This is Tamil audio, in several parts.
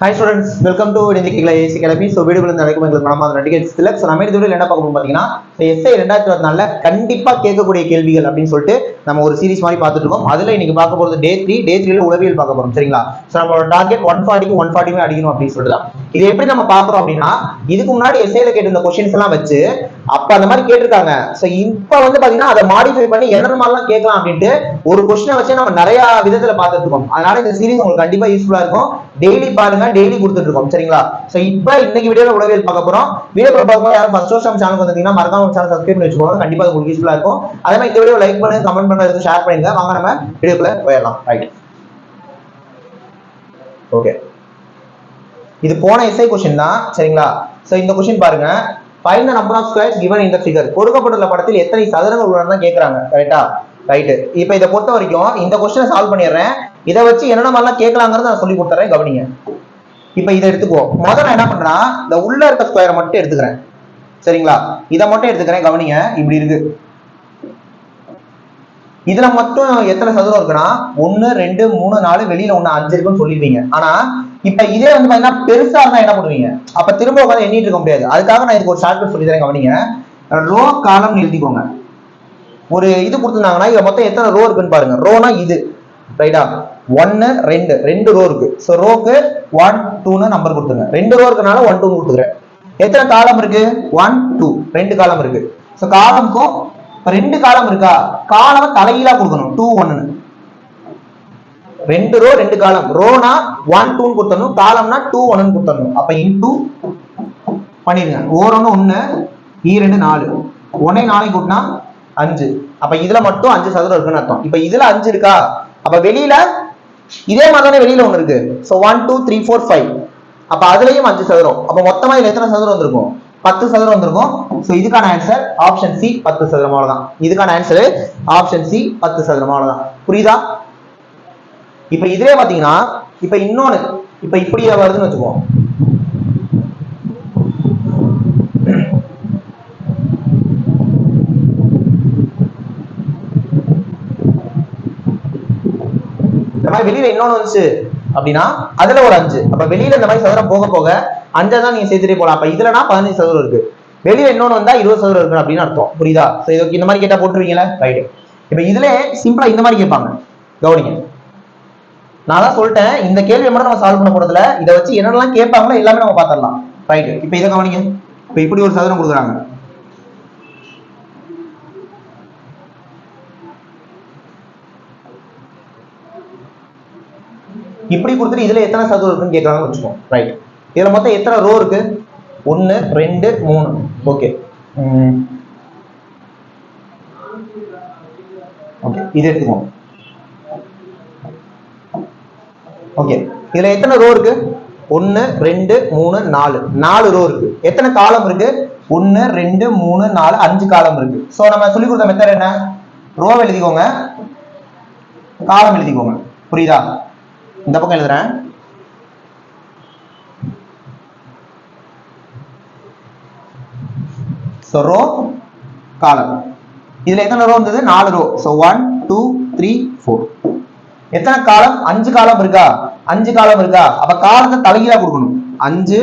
Hi students, welcome to ACE Academy. So வீடியோல இருந்து அழைக்கும் உங்களுக்கு மனமார்ந்த நன்றிகள். So நம்ம இந்த வீடியோல என்ன பார்க்க போறோம் பாத்தீங்கன்னா எஸ்ஐ 2024ல கண்டிப்பா கேட்கக்கூடிய கேள்விகள் அப்படினு சொல்லிட்டு நம்ம ஒரு சீரிஸ் மாதிரி பார்த்துட்டு இருக்கோம். அதுல இன்னைக்கு பார்க்க போறது டே 3ல உளவியல் பார்க்க போறோம். சரிங்களா? சோ நம்மளோட டார்கெட் 140 அடிக்கணும் அப்படினு சொல்லிட்டு தான். இது எப்படி நம்ம பார்க்கறோம் அப்படினா இதுக்கு முன்னாடி எஸ்ஐல கேட்ட இந்த क्वेश्चंस எல்லாம் வச்சு அப்ப அந்த மாதிரி கேட்டிருக்காங்க. சோ இப்போ வந்து பாத்தீங்கன்னா அதை மாடிஃபை பண்ணி என்ன மாதிரிலாம் கேட்கலாம் அப்படினு ஒரு क्वेश्चனை வச்சு நம்ம நிறைய விதத்துல பார்த்துட்டு இருக்கோம். அதனால இந்த சீரிஸ் உங்களுக்கு கண்டிப்பா யூஸ்ஃபுல்லா இருக்கும். டெய்லி பாருங்க, டெய்லி கொடுத்துட்டு இருக்கோம். சரிங்களா? சோ இப்போ இன்னைக்கு வீடியோல உளவியல் பார்க்க போறோம். வீடியோ பார்க்கும்போது யாரும் ஃபர்ஸ்ட் டைம் சேனலுக்கு வந்தீங்கன்னா மறக்காம சேனல் சப்ஸ்கிரைப் பண்ணி வச்சுக்கோங்க. கண்டிப்பா உங்களுக்கு யூஸ்ஃபுல்லா இருக்கும். அதே மாதிரி இந்த வீடியோ லைக் பண்ணுங்க, கமெண்ட் பண்ணுங்க, ஷேர் பண்ணுங்க. வாங்க நம்ம வீடியோக்குள்ள போயிடலாம். ரைட். ஓகே. இது போன எஸ்ஐ क्वेश्चन தான். சரிங்களா? சோ இந்த क्वेश्चन பாருங்க. Find the number of squares given in the figure. கொடுக்கப்பட்டுள்ள படத்தில் எத்தனை சதுரங்கள் உள்ளன கேக்குறாங்க. கரெக்ட்டா? ரைட். இப்போ இத பொறுத்த வரைக்கும் இந்த क्वेश्चனை சால்வ் பண்ணிறேன். இத வச்சு என்னென்ன மாதிரிலாம் கேட்கலாம்ங்கறத நான் சொல்லி கொடுத்துறேன். கவனிங்க. இப்போ இத எடுத்துக்கோ. முதல்ல என்ன பண்றேன்னா இந்த உள்ள இருக்க ஸ்கொயரை மட்டும் எடுத்துக்கிறேன். சரிங்களா? இத மட்டும் எடுத்துக்கிறேன். கவனிங்க. இப்படி இருக்கு. இதுல மட்டும் எத்தனை சதுரம் இருக்குன்னா 1 2 3 4 வெளியில 1 5 இருக்குன்னு சொல்லிருவீங்க. ஆனா இப்ப இதே வந்து பாத்தீங்கன்னா பெருசா இருந்தா என்ன பண்ணுவீங்க? அப்ப திரும்ப உட்கார்ந்து எண்ணிட்டு இருக்க முடியாது. அதுக்காக நான் இதுக்கு ஒரு ஷார்ட்கட் சொல்லி தரேன். கவனிங்க. ரோ காலம் எழுதிக்கோங்க. ஒரு இது கொடுத்துருந்தாங்கன்னா இங்க மொத்தம் எத்தனை ரோ இருக்குன்னு பாருங்க. ரோனா இது. ரைட்டா? 1 2 ரெண்டு ரோ இருக்கு. சோ ரோக்கு 1 2ன்னு நம்பர் கொடுத்துருங்க. ரெண்டு ரோ இருக்கனால 1 2 கொடுத்துக்கிறேன். எத்தனை காலம் இருக்கு? 1 2 ரெண்டு காலம் இருக்கு. சோ காலம்க்கும் ரெண்டு காலம் இருக்கா? காலம் தலைகீழா கொடுக்கணும். 2 1ன்னு. ரெண்டு ரோ ரெண்டு காலம். ரோனா 1 2 ன்னு கொடுத்தணும், காலம்னா 2 1ன்னு கொடுத்தணும். அப்ப இன்டு பண்ணிருங்க. ஓர் 1 1 ஈ 2 4 1 4 கூட்டினா 5. அப்ப இதுல மட்டும் 5 சதுரம் இருக்குன்னு அர்த்தம். இப்ப இதுல 5 இருக்கா? அப்ப வெளியில இதே மாதிரி வெளியில ஒண்ணு இருக்கு. சோ 1 2 3 4 5. அப்ப அதுலயும் 5 சதுரம். அப்ப மொத்தமா இதுல எத்தனை சதுரம் வந்திருக்கும்? 10 சதுரம் வந்திருக்கும். சோ இதுக்கான ஆன்சர் ஆப்ஷன் சி 10 சதுரம். அவ்வளவுதான். இதுக்கான ஆன்சர் ஆப்ஷன் சி 10 சதுரம். அவ்வளவுதான். புரியுதா? இப்ப இதுவே பாத்தீங்கன்னா இப்ப இன்னொன்னு இப்ப இப்படி வருதுன்னு வச்சுக்கோ. வெளியில இன்னொன்னு வந்துச்சு அப்படின்னா அதுல ஒரு 5. அப்ப வெளியில இந்த மாதிரி சதுரம் போக போக 5 தான் நீங்க சேர்த்துட்டே போலாம். அப்ப இதுலனா 15 சதுரம் இருக்கு. வெளியில இன்னொன்னு வந்தா 20 சதுரம் இருக்கு அப்படின்னு அர்த்தம். புரியுதா? சோ இதுக்கு இந்த மாதிரி கேட்டா போட்டுருவீங்களா? ரைட். இப்ப இதுல சிம்பிளா இந்த மாதிரி கேட்பாங்க. கவனிங்க. நான் தான் சொல்லிட்டேன் இந்த கேள்வியை மட்டும் நம்ம சால்வ் பண்ண போறதுல இதை வச்சு என்னெல்லாம் கேட்பாங்களோ எல்லாமே நம்ம பார்த்துடலாம். ரைட். இப்ப இதை கவனிங்க. இப்ப இப்படி ஒரு சதுரம் கொடுக்குறாங்க. இப்படி கொடுத்துட்டு இதுல எத்தனை சதுரம் இருக்குன்னு கேட்கறாங்கன்னு வச்சுக்கோம். ரைட். இதுல மொத்தம் எத்தனை ரோ இருக்கு? 1 2 3. ஓகே. ஓகே, இது எடுத்துக்கோங்க. ஓகே. இதுல எத்தனை ரோ இருக்கு? 1 2 3 4 4 ரோ இருக்கு. எத்தனை காலம் இருக்கு? 1 2 3 4 5 காலம் இருக்கு. சோ நம்ம சொல்லி கொடுத்த மெத்தட் என்ன? ரோ எழுதிக்கோங்க, காலம் எழுதிக்கோங்க. புரியுதா? இந்த பக்கம் எழுதுறேன். சோ ரோ காலம். இதுல எத்தனை ரோ இருந்தது? 4 ரோ. சோ 1 2 3 4. எத்தனை காலம்? 5 காலம் இருக்கா? 5 காலம் இருக்கா? அப்ப காலத்தை தலைகீழா கொடுக்கணும். 5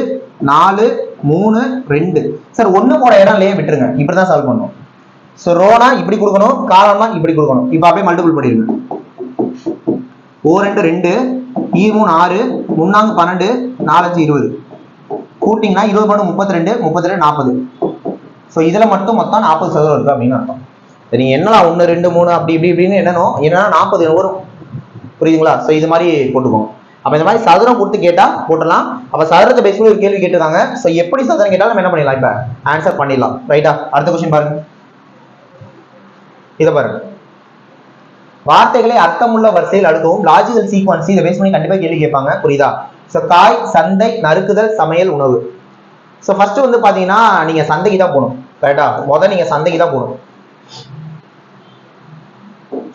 4 3 2. சார் 1 போட இடம்லயே விட்டுருங்க. இப்படிதான் சால்வ் பண்ணணும். சோ ரோனா இப்படி கொடுக்கணும், காலம்னா இப்படி கொடுக்கணும். இப்ப அப்படியே மல்டிபிள் பண்ணிடுங்க. ஓ 2 2 ஈ 3 6 3 12 4 5 20. கூட்டிங்கன்னா 20 32 32 40. சோ இதுல மட்டும் மொத்தம் 40 சதுரம் இருக்கு அப்படின்னு அர்த்தம். நீங்க என்னலாம் 1 2 3 அப்படி இப்படி இப்படின்னு என்னன்னா 40 வரும். புரியுதுங்களா? சோ இது மாதிரி போட்டுக்கோங்க. அப்ப இந்த மாதிரி சதுரம் கொடுத்து கேட்டா போட்டலாம். அப்ப சதுரத்தை பேசி ஒரு கேள்வி கேட்டுருக்காங்க. சோ எப்படி சதுரம் கேட்டாலும் நம்ம என்ன பண்ணிடலாம்? இப்ப ஆன்சர் பண்ணிடலாம். ரைட்டா? அடுத்த क्वेश्चन பாருங்க. இத பாருங்க. வார்த்தைகளை அர்த்தமுள்ள வரிசையில் அடுக்கவும். Logical sequence. இதை பேஸ் பண்ணி கண்டிப்பா கேள்வி கேட்பாங்க. புரியுதா? சோ காய், சந்தை, நறுக்குதல், சமையல், உணவு. சோ ஃபர்ஸ்ட் வந்து பாத்தீங்கன்னா நீங்க சந்தைக்கு தான் போகணும். கரெக்டா? முதல்ல நீங்க சந்தைக்கு தான் போகணும்.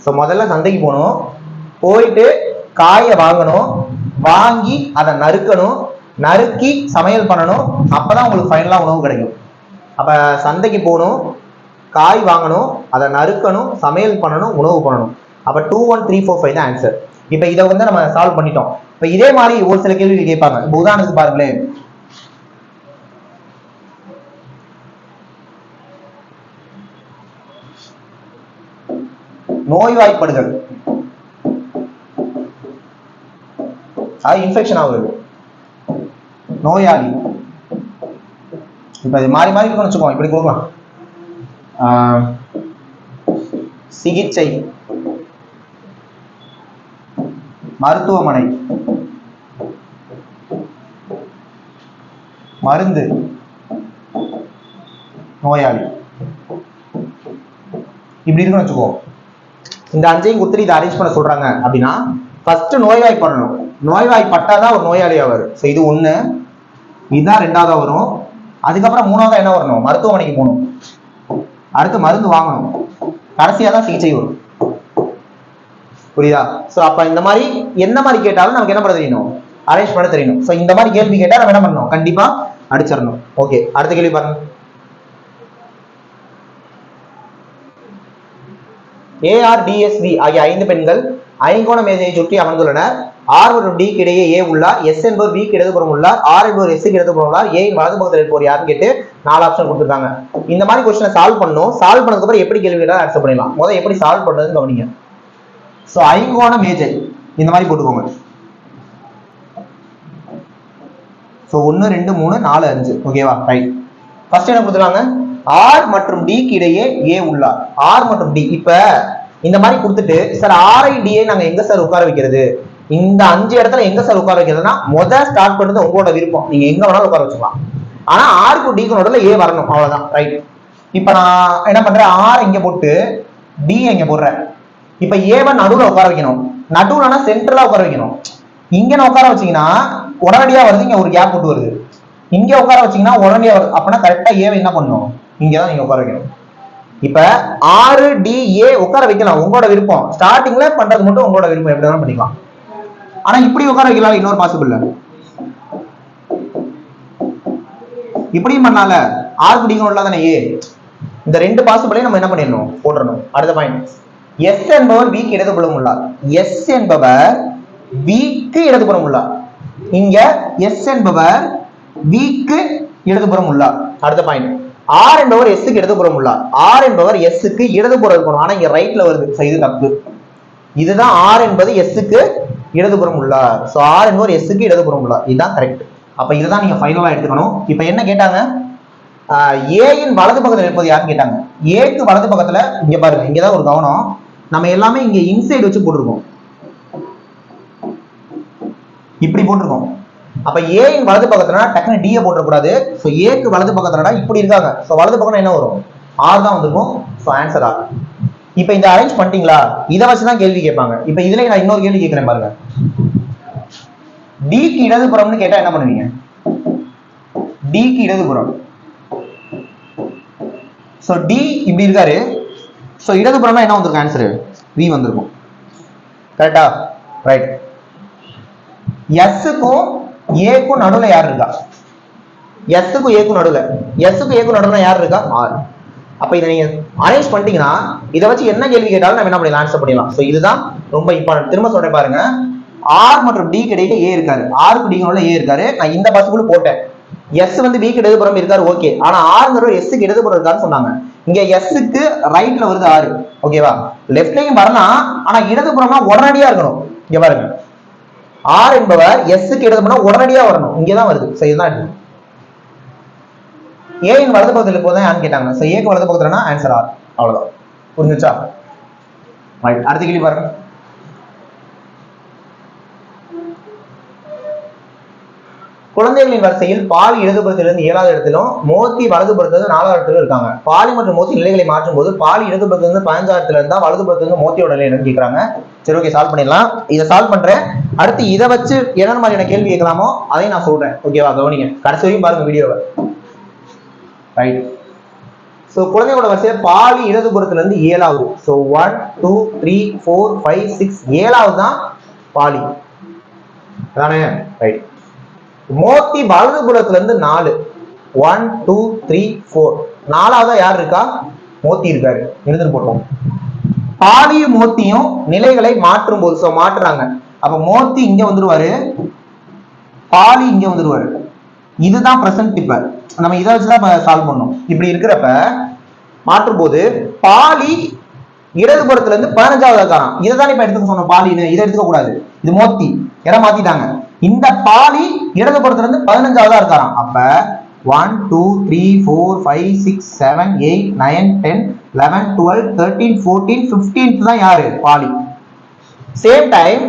சோ முதல்ல சந்தைக்கு போகணும். போயிட்டு காயை வாங்கணும், வாங்கி அதை நறுக்கணும், நறுக்கி சமையல் பண்ணணும். அப்பதான் உங்களுக்கு ஃபைனலா உணவு கிடைக்கும். அப்ப சந்தைக்கு போகணும், காய் வாங்கணும், அதை நறுக்கணும், சமையல் பண்ணணும், உணவு பண்ணணும். அப்ப 2 1 3 4 5 தான் ஆன்சர். இப்போ இதை வந்து நம்ம சால்வ் பண்ணிட்டோம். இப்ப இதே மாதிரி ஒரு சில கேள்வி கேட்பாங்க. இப்ப உதாரணத்துக்கு பாருங்களேன், நோய்வாய்ப்படுதல், அது இன்ஃபெக்ஷன் ஆகுது, நோயாளி. இப்ப இது மாறி மாறி இருக்குன்னு வச்சுக்கோங்க, இப்படி கொடுக்கலாம். சிகிச்சை, மருத்துவமனை, மருந்து, நோயாளி, இப்படி இருக்குன்னு வச்சுக்கோ. இந்த அஞ்சையும் கொடுத்துட்டு இதை அரேஞ்ச் பண்ண சொல்றாங்க அப்படின்னா ஃபர்ஸ்ட் நோய்வாய்ப்படணும். நோய்வாய்ப்பட்டாதான் ஒரு நோயாளியா வரும். ஸோ இது ஒண்ணு, இதுதான் ரெண்டாவதா வரும். அதுக்கப்புறம் மூணாவதா என்ன வரணும்? மருத்துவமனைக்கு போகணும், அடுத்து மருந்து வாங்கணும், கடைசியா தான் சிகிச்சை வரும். புரியுதா? ஸோ அப்ப இந்த மாதிரி என்ன மாதிரி கேட்டாலும் நமக்கு என்ன பண்ண தெரியணும்? அரேஞ்ச் பண்ண தெரியணும். ஸோ இந்த மாதிரி கேள்வி கேட்டா நம்ம என்ன பண்ணணும்? கண்டிப்பா அடிச்சிடணும். ஓகே, அடுத்த கேள்வி பாருங்க. ARDSB ஆகிய 5 பெண்கள் ஐங்கோண மேஜையை சுற்றி அமர்ந்துள்ளனர். R மற்றும் D இடையே A உள்ளார், S என்பவர் B இடதுபுறம் உள்ளார், R என்பவர் S இடதுபுறம் உள்ளார், A இன் வலது பக்கத்தில் இருப்பவர் யாருன்னு கேட்டு 4 ஆப்ஷன் கொடுத்துருக்காங்க. இந்த மாதிரி கொஸ்டினை சால்வ் பண்ணணும். சால்வ் பண்ணதுக்கு அப்புறம் எப்படி கேள்வி கேட்டாலும் ஆன்சர் பண்ணிடலாம். முதல்ல எப்படி சால்வ் பண்றதுன்னு கவனிங்க. ஸோ ஐங்கோண மேஜை இந்த மாதிரி போட்டுக்கோங்க. ஸோ 1 2 3 4 5 ஓகேவா? ரைட். ஃபர்ஸ்ட் என்ன கொடுத்துருக்காங்க? R மற்றும் D இடையே A உள்ளார். R மற்றும் D. இப்ப இந்த மாதிரி கொடுத்துட்டு சார் R ஐ D ஐ நாங்க எங்க சார் உட்கார வைக்கிறது? இந்த 5 இடத்துல எங்க சார் உட்கார வைக்கிறதுனா முதல் ஸ்டார்ட் பண்றது உங்களோட விருப்பம், நீங்க எங்க வேணாலும் உட்கார வச்சுக்கலாம். ஆனா ஆர்க்கும் டிக்கும் நடுவுல A வரணும், அவ்வளவுதான். ரைட். இப்ப நான் என்ன பண்றேன்? R இங்க போட்டு D இங்க போடுறேன். இப்ப A நடுவுல உட்கார வைக்கணும். நடுவுலனா சென்ட்ரலா உட்கார வைக்கணும். இங்க நான் உட்கார வச்சீங்கன்னா உடனடியா வருது, இங்க ஒரு கேப் போட்டு வருது. இங்க உட்கார வச்சீங்கன்னா உடனடியா வருது. அப்பனா கரெக்டா ஏவை என்ன பண்ணணும்? இங்கதான் நீங்க உட்கார வைக்கணும். இப்ப RDA உட்கார வைக்கலாம், உங்களோட விருப்பம். ஸ்டார்டிங்ல பண்றது மட்டும் உங்களோட விருப்பம், எப்படி வேணாலும் பண்ணிக்கலாம். ஆனா இப்படி உட்கார வைக்கலாம், இன்னொரு பாசிபிள். இப்படியும் பண்ணால ஆர்க்கு டிக்கும் உள்ளதானே A. இந்த ரெண்டு பாசிபிளையும் நம்ம என்ன பண்ணிடணும்? போட்டுறணும். அடுத்த பாயிண்ட், S என்பவர் B இடதுபுறம் உள்ளார். S என்பவர் B இடதுபுறம் உள்ளார். இங்க S என்பவர் B இடதுபுறம் உள்ளார். அடுத்த பாயிண்ட், R என்பவர் S இடதுபுறம் உள்ளார். R என்பவர் S இடதுபுறம் இருக்கணும், ஆனா இங்க ரைட்ல வருது. இது தப்பு. இதுதான் R என்பது S இடதுபுறம் உள்ளார். சோ R என்பவர் S இடதுபுறம் உள்ளார். இதுதான் கரெக்ட். அப்ப இதுதான் நீங்க ஃபைனலா எடுத்துக்கணும். இப்ப என்ன கேட்டாங்க? A இன் வலது பக்கத்துல இருப்பது யாருன்னு கேட்டாங்க. A க்கு வலது பக்கத்துல இங்க பாருங்க, இங்கதான் ஒரு கவனம். நம்ம எல்லாமே இங்க இன்சைடு வச்சு போட்டுருக்கோம், இப்படி போட்டிருக்கோம். அப்ப A இன் வலது பக்கத்துல டக்குனு D போட்டுறக்கூடாது. சோ A க்கு வலது பக்கத்துல இப்படி இருக்காங்க. சோ வலது பக்கம் என்ன வரும்? R தான் வந்திருக்கும். So answer R. இப்ப இந்த அரேஞ்ச் பண்ணிட்டீங்களா? இதை வச்சுதான் கேள்வி கேட்பாங்க. இப்ப இதுல நான் இன்னொரு கேள்வி கேட்கிறேன் பாருங்க. D க்கு இடதுபுறம்னு கேட்டா என்ன பண்ணுவீங்க? D க்கு இடதுபுறம். சோ D இப்படி இருக்காரு. சோ இடதுபுறம்னா என்ன வந்திருக்கும்? ஆன்சர் V வந்திருக்கும். கரெக்டா? ரைட். S க்கும் A க்கும் நடுவுல யார் இருக்கா? S க்கும் A க்கும் நடுவுல, S க்கும் A க்கும் நடுவுல யார் இருக்கா? R. அப்ப இதை நீங்க அரேஞ்ச் பண்ணிட்டீங்கன்னா இதை வச்சு என்ன கேள்வி கேட்டாலும் நம்ம என்ன பண்ணலாம்? ஆன்சர் பண்ணிடலாம். சோ இதுதான் ரொம்ப இம்பார்ட்டன்ட். திரும்ப சொல்றேன் பாருங்க. R மற்றும் D இடையில A இருக்காரு, R க்கு D க்கு நடுவுல A இருக்காரு. நான் இந்த பாசிபிள் போட்டேன். S வந்து B க்கு இடதுபுறம் இருக்காரு, ஓகே. ஆனா R ங்கறது S க்கு இடதுபுறம் இருக்காருன்னு சொன்னாங்க. இங்க S க்கு ரைட்ல வருது R, ஓகேவா? லெஃப்ட்லயும் வரலாம், ஆனா இடதுபுறம்னா உடனடியா இருக்கணும். இங்க பாருங்க, R என்பவர் S க்கு இடதுபுறம் உடனடியா வரணும், இங்கதான் வருது. சோ இதுதான் A இன் வலது பக்கத்துல போதான் யான்னு கேட்டாங்க. சோ A க்கு வலது பக்கத்துலனா ஆன்சர் R. அவ்வளவுதான். புரிஞ்சுச்சா? ரைட். அடுத்த கேள்வி பாருங்க. குழந்தைகளின் வரிசையில் பாலி இடதுபுறத்திலிருந்து 7வது இடத்திலும் மோத்தி வலதுபுறத்திலிருந்து 4வது இடத்திலும் இருக்காங்க. பாலி மற்றும் மோத்தி நிலைகளை மாற்றும் போது பாலி இடதுபுறத்திலிருந்து 15வது இடத்துல இருந்தா வலதுபுறத்திலிருந்து மோத்தியோட நிலை என்னன்னு கேட்கறாங்க. சரி, ஓகே, சால்வ் பண்ணிடலாம். இதை சால்வ் பண்றேன். அடுத்து இதை வச்சு என்ன மாதிரியான கேள்வி கேட்கலாமோ அதையும் நான் சொல்றேன். ஓகேவா? கவனிங்க, கடைசி வரைக்கும் பாருங்க வீடியோவை. ரைட். சோ குழந்தையோட வரிசையில பாலி இடதுபுறத்திலிருந்து 7வது. சோ 1 2 3 4 5 6 7வது தான் பாலி, அதானே? ரைட். மோத்தி வலதுபுறத்துல இருந்து 4 1 2 3 4 4வது யார் இருக்கா? மோத்தி இருக்காரு, எழுதிட்டு போட்டோம். பாலியும் மோத்தியும் நிலைகளை மாற்றும் போது மாற்றுறாங்க. அப்ப மோத்தி இங்க வந்துருவாரு, பாலி இங்க வந்துருவாரு. இதுதான் பிரசன்ட். இப்ப நம்ம இதை வச்சுதான் சால்வ் பண்ணோம். இப்படி இருக்கிறப்ப மாற்றும் போது பாலி இடதுபுறத்துல இருந்து 15வது இருக்காராம். இதை தான் இப்ப எடுத்துக்க சொன்னோம். பாலின்னு இதை எடுத்துக்க கூடாது, இது மோத்தி, இடம் மாத்திட்டாங்க. இந்த பாலி இடதுபுறத்துல இருந்து 15வது இருக்காராம். அப்ப 1 2 3 4 5 6 7 8 9 10 11 12 13 14 15th தான் யாரு? பாலி. சேம் டைம்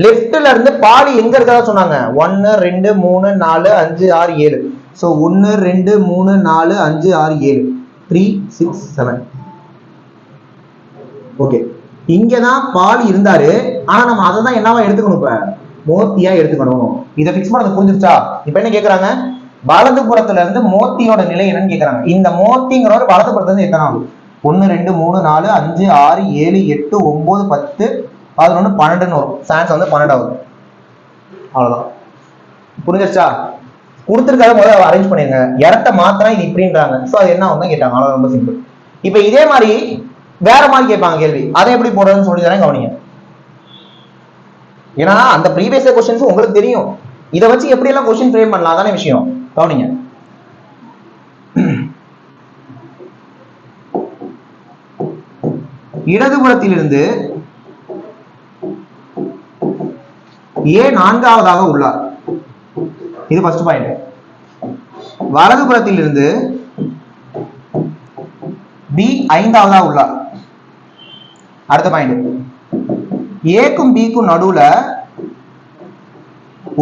லெஃப்ட்ல இருந்து பாலி எங்க இருக்கதா சொன்னாங்க? 1 2 3 4 5 6 7. சோ 1 2 3 4 5 6 7 3 6 7. ஓகே, இங்கதான் பாலி இருந்தாரு. ஆனா நம்ம அதை தான் என்னவா எடுத்துக்கணும்? இப்ப மோத்தியா எடுத்துக்கணும். இதை பிக்ஸ் பண்ணது புரிஞ்சிருச்சா? இப்ப என்ன கேக்குறாங்க? வலது புறத்துல இருந்து மோத்தியோட நிலை என்னன்னு கேக்குறாங்க. இந்த மோத்திங்கிறவர் வலது புறத்துல இருந்து எத்தனாவது? 1 2 3 4 5 6 7 8 9 10 11 12 வரும். சான்ஸ் வந்து 12வது. அவ்வளவுதான். புரிஞ்சிருச்சா? கொடுத்துருக்காத முதல்ல அரேஞ்ச் பண்ணிருங்க. இடத்த மாத்திரம் இது இப்படின்றாங்க. சோ அது என்ன வந்து கேட்டாங்க. அவ்வளவு, ரொம்ப சிம்பிள். இப்ப இதே மாதிரி வேற மாதிரி கேட்பாங்க கேள்வி. அதை எப்படி போடுறதுன்னு சொல்லி தரேன், கவனிங்க. ஏன்னா அந்த ப்ரீவியஸ் क्वेश्चंस உங்களுக்கு தெரியும். இதை வச்சு எப்படி எல்லாம் क्वेश्चन ஃப்ரேம் பண்ணலாம், அதானே விஷயம். கவனிங்க. இடதுபுறத்திலிருந்து ஏ 4வதாக உள்ளார். இது ஃபர்ஸ்ட் பாயிண்ட். வலதுபுறத்திலிருந்து பி 5வதாக உள்ளார். அடுத்த பாயிண்ட், ஏக்கும் பிக்கும் நடுவுல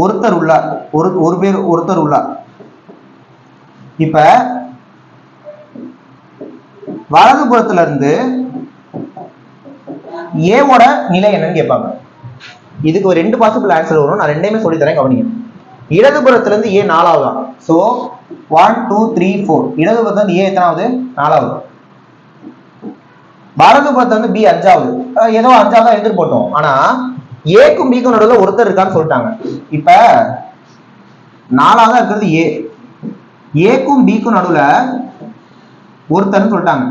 ஒருத்தர் உள்ளார், ஒருத்தர் உள்ளார். இப்ப வலதுபுறத்துல இருந்து ஏவோட நிலை என்னன்னு கேட்பாங்க. இதுக்கு ஒரு 2 பாசிபிள் ஆன்சர் வரும். நான் ரெண்டையுமே சொல்லி தரேன், கவனிங்க. இடதுபுறத்துல இருந்து ஏ 4வது தான். சோ 1 2 3 4. இடதுபுறத்துல இருந்து ஏ எத்தனாவது? 4வது. வலதுபுறத்துல இருந்து பி 5வது. ஏதோ 5வது எடுத்துட்டு போட்டோம். ஆனா ஏக்கும் பிக்கும் நடுவில் ஒருத்தர் இருக்கான்னு சொல்லிட்டாங்க. இப்ப 4வது இருக்கிறது ஏ. ஏக்கும் பிக்கும் நடுவுல ஒருத்தர் சொல்லிட்டாங்க.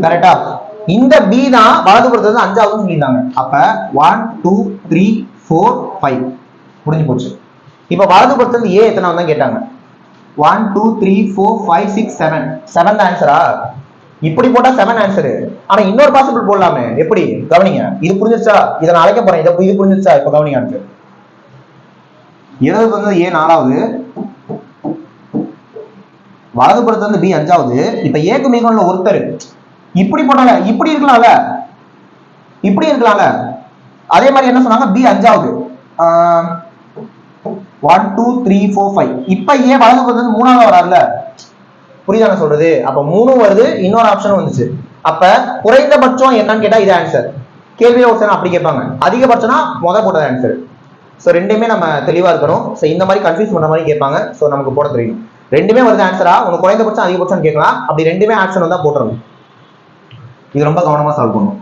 கரெக்டா? இந்த பி தான் வலதுபுறத்துல 5வது சொல்லிட்டாங்க. அப்ப 1 2 3 4 5 முடிஞ்சு போச்சு. இப்ப வலதுபுறத்துல ஏ எத்தனாவது தான் கேட்டாங்க. 1 2 3 4 5 6 7. 7th ஆன்சரா? இப்படி போட்டா 7 ஆன்சர். ஆனா இன்னொரு பாசிபிள் போடலாமே. எப்படி? கவனிங்க. இது புரிஞ்சிருச்சா? இதை நான் அழைக்க போறேன். இது புரிஞ்சிருச்சா? இப்ப கவனிங்க. ஆன்சர் இடதுபுறத்துல ஏ 4வது, வலதுபுறத்துல இருந்து பி 5வது. இப்ப ஏக்கு மீகம்ல ஒருத்தர். இப்படி போட்டால இப்படி இருக்கலாம்ல, இப்படி இருக்கலாம்ல. அதே மாதிரி என்ன சொன்னாங்க? பி 5வது. 1 2 3 4 5. இப்ப ஏ வலதுபுறத்துல இருந்து 3வது வராருல. புரியுதா நான் சொல்றது? அப்ப 3 வருது, இன்னொரு ஆப்ஷன் வந்துச்சு. அப்ப குறைந்தபட்சம் என்னன்னு கேட்டா இது ஆன்சர். கேள்வியில ஒரு அப்படி கேட்பாங்க. அதிகபட்சம்னா முதல் போட்டது ஆன்சர். சோ ரெண்டுமே நம்ம தெளிவா இருக்கணும். சோ இந்த மாதிரி கன்ஃபியூஸ் பண்ற மாதிரி கேட்பாங்க. சோ நமக்கு போட தெரியும். ரெண்டுமே வருது ஆன்சரா, உனக்கு குறைந்தபட்சம் அதிகபட்சம் கேட்கலாம். அப்படி ரெண்டுமே ஆன்சர் வந்தா போட்டுறணும். இது ரொம்ப கவனமா சால்வ் பண்ணணும்.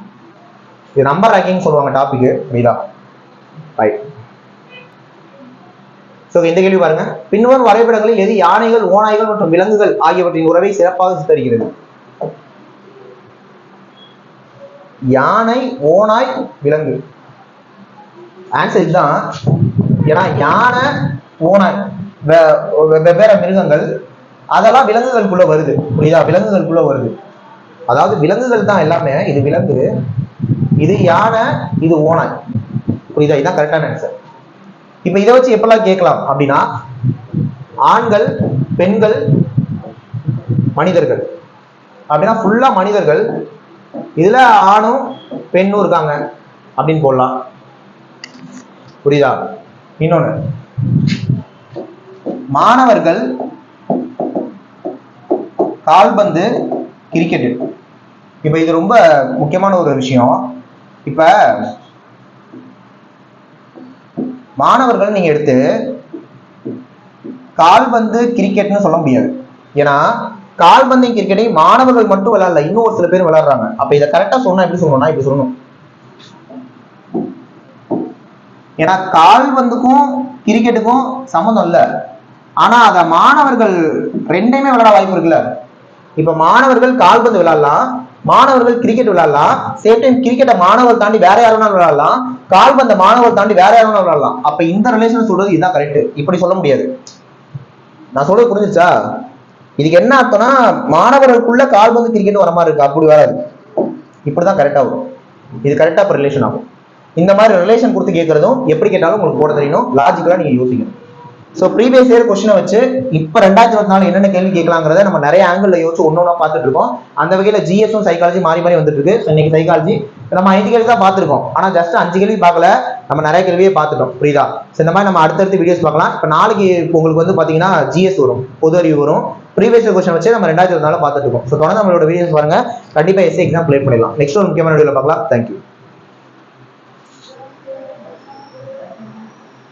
இது நம்பர் ரேங்கிங் சொல்லுவாங்க டாபிக். புரியுதா? ரைட். சோ இந்த கேள்வி பாருங்க. பின்வரும் வரைபடங்களில் எது யானைகள், ஓநாய்கள் மற்றும் விலங்குகள் ஆகியவற்றின் உறவை சிறப்பாக சித்தரிக்கிறது? யானை, ஓநாய், விலங்கு. ஆன்சர் இதுதான். ஏன்னா யானை, ஓநாய் வெவ்வேறு மிருகங்கள், அதெல்லாம் விலங்குகளுக்குள்ள வருது. புரியுதா? விலங்குகளுக்குள்ள வருது. அதாவது விலங்குகள் தான் எல்லாமே. இது விலங்கு, இது யானை, இது ஓநாய். புரியுதா? இதுதான் கரெக்டான ஆன்சர். இப்ப இதை வச்சு எப்பெல்லாம் கேட்கலாம் அப்படின்னா, ஆண்கள், பெண்கள், மனிதர்கள் அப்படின்னா ஃபுல்லா மனிதர்கள். இதுல ஆணும் பெண்ணும் இருக்காங்க அப்படின்னு போடலாம். புரியுதா? இன்னொன்னு, மாணவர்கள், கால்பந்து, கிரிக்கெட். இப்ப இது ரொம்ப முக்கியமான ஒரு விஷயம். இப்ப மாணவர்கள் நீங்க எடுத்து கால்பந்து கிரிக்கெட்னு சொல்ல முடியாது. ஏன்னா கால்பந்தையும் கிரிக்கெட்டையும் மாணவர்கள் மட்டும் விளையாடல, இன்னும் ஒரு சில பேர் விளையாடுறாங்க. அப்ப இதை கரெக்டா சொன்னா எப்படி சொல்லணும்னா இப்படி சொல்லணும். ஏன்னா கால்பந்துக்கும் கிரிக்கெட்டுக்கும் சம்மந்தம் இல்லை. ஆனா அத மாணவர்கள் ரெண்டையுமே விளையாட வாய்ப்பு இருக்குல்ல. இப்ப மாணவர்கள் கால்பந்து விளையாடலாம், மாணவர்கள் கிரிக்கெட் விளையாடலாம், சேம் டைம் கிரிக்கெட்டை மாணவர் தாண்டி வேற யாரும் விளையாடலாம், கால்பந்த மாணவர் தாண்டி வேற யாரும் விளையாடலாம். அப்ப இந்த ரிலேஷன் சொல்றது இதுதான் கரெக்ட். இப்படி சொல்ல முடியாது. நான் சொல்றது புரிஞ்சுச்சா? இதுக்கு என்ன அர்த்தம்னா மாணவர்களுக்குள்ள கால்பந்து கிரிக்கெட் வர மாதிரி இருக்கு, அப்படி வராது. இப்படிதான் கரெக்டா வரும். இது கரெக்டா ரிலேஷன் ஆகும். இந்த மாதிரி ரிலேஷன் கொடுத்து கேட்கறதும் எப்படி கேட்டாலும் உங்களுக்கு போட தெரியணும், லாஜிக்கலா நீங்க யோசிக்கணும். ஸோ ப்ரீவியஸ் இயர் கொஸ்டினை வச்சு இப்போ 2024 என்னென்ன கேள்வி கேட்கலாங்கிறத நம்ம நிறைய ஆங்கிள் யோசிச்சு ஒன்னொன்னா பார்த்துட்டு இருக்கோம். அந்த வகையில் ஜிஎஸும் சைக்காலஜி மாறி மாறி வந்துட்டு இருக்கு. இன்னைக்கு சைக்காலஜி நம்ம 5 கேள்வி தான் பார்த்துருக்கோம், ஆனால் ஜஸ்ட் 5 கேள்வி பார்க்கல, நம்ம நிறைய கேள்வியே பார்த்துட்டோம். புரியுதா? ஸோ இந்த மாதிரி நம்ம அடுத்தடுத்து வீடியோஸ் பார்க்கலாம். இப்போ நாளைக்கு உங்களுக்கு வந்து பார்த்தீங்கன்னா ஜிஎஸ் வரும், பொது அறிவு வரும். ப்ரீவியஸ் இயர் கொஸ்டின் வச்சு நம்ம 2024 பார்த்துட்டு இருக்கோம். ஸோ தொடர்ந்து நம்மளோட வீடியோஸ் பாருங்க, கண்டிப்பாக எஸ்ஏ எக்ஸாம் கிளியர் பண்ணிடலாம். நெக்ஸ்ட் ஒரு முக்கியமான வீடியோவில் பார்க்கலாம். தேங்க்யூ.